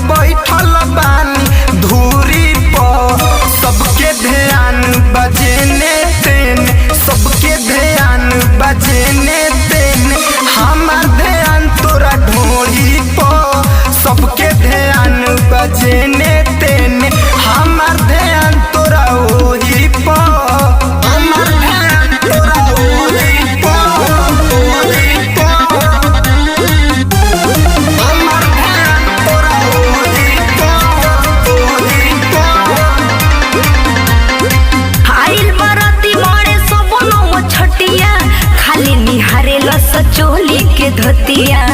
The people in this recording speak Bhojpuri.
बैठल बानी धूरी पर सबके ध्यान बजेने तेने, सबके ध्यान बजेने तेने, हमार ध्यान तोरा ढोरी पर सबके ध्यान बजेने तेने, हमार ध्यान तोरा ओही पर, हमार ध्यान तोरा ओही पर, ओही पर, हमार ध्यान तोरा ओही पर, ओही पर। आइल बरती बड़े सब नौ छटिया, खाली निहारे लस चोली के धोतिया।